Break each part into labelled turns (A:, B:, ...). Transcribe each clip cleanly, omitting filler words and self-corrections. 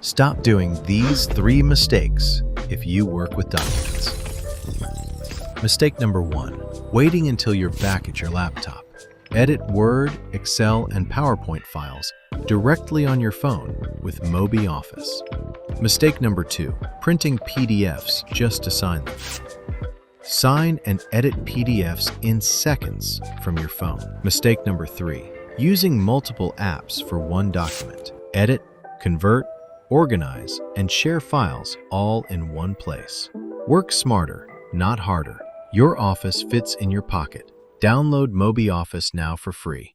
A: Stop doing these 3 mistakes if you work with documents. Mistake number 1. Waiting until you're back at your laptop. Edit Word, Excel, and PowerPoint files directly on your phone with MobiOffice. Mistake number 2. Printing PDFs just to sign them. Sign and edit PDFs in seconds from your phone. Mistake number 3. Using multiple apps for one document. Edit, convert, organize, and share files all in one place. Work smarter, not harder. Your office fits in your pocket. Download MobiOffice now for free.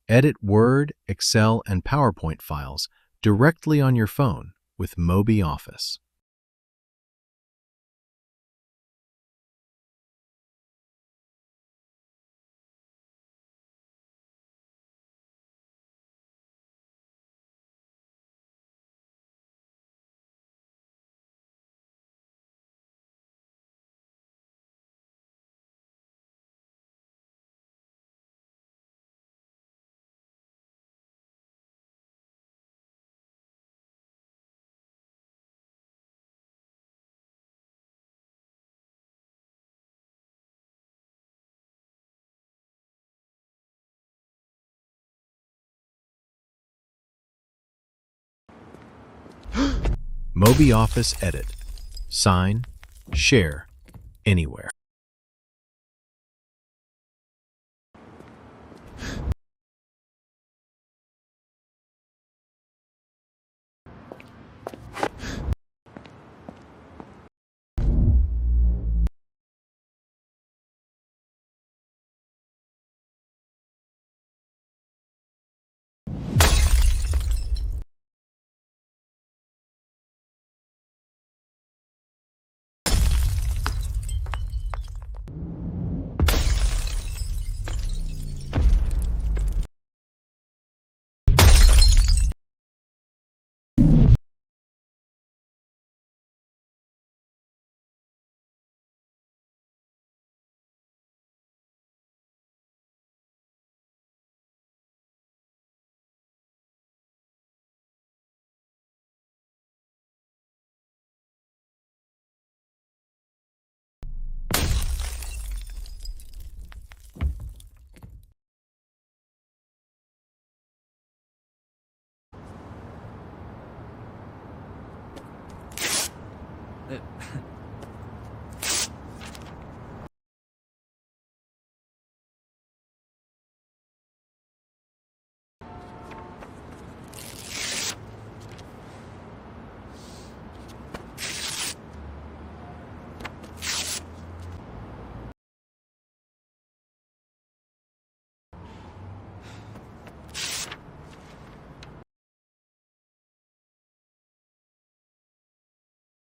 A: Edit Word, Excel, and PowerPoint files directly on your phone with MobiOffice. MobiOffice Edit. Sign, share, anywhere.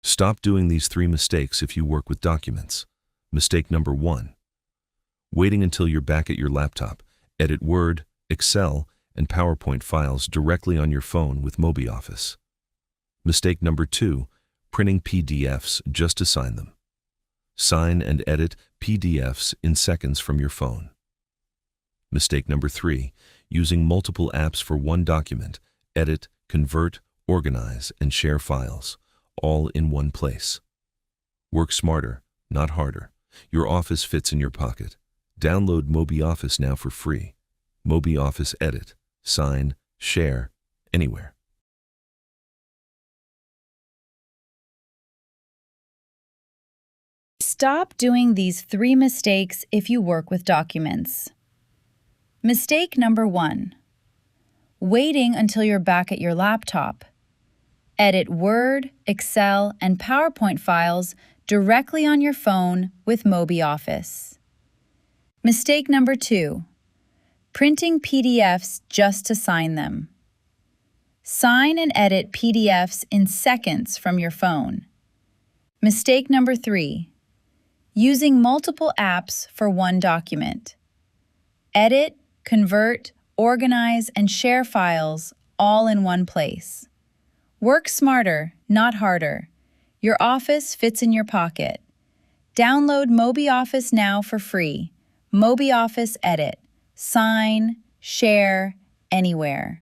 B: Stop doing these 3 mistakes if you work with documents. Mistake number 1. Waiting until you're back at your laptop. Edit Word, Excel, and PowerPoint files directly on your phone with MobiOffice. Mistake number 2. Printing PDFs just to sign them. Sign and edit PDFs in seconds from your phone. Mistake number 3. Using multiple apps for one document. Edit, convert, organize, and share files, all in one place. Work smarter, not harder. Your office fits in your pocket. Download MobiOffice now for free. MobiOffice Edit, Sign, Share, anywhere.
C: Stop doing these 3 mistakes if you work with documents. Mistake number 1. Waiting until you're back at your laptop. Edit Word, Excel, and PowerPoint files directly on your phone with MobiOffice. Mistake number 2. Printing PDFs just to sign them. Sign and edit PDFs in seconds from your phone. Mistake number 3. Using multiple apps for one document. Edit, convert, organize, and share files all in one place. Work smarter, not harder. Your office fits in your pocket. Download MobiOffice now for free. MobiOffice Edit, Sign, Share, anywhere.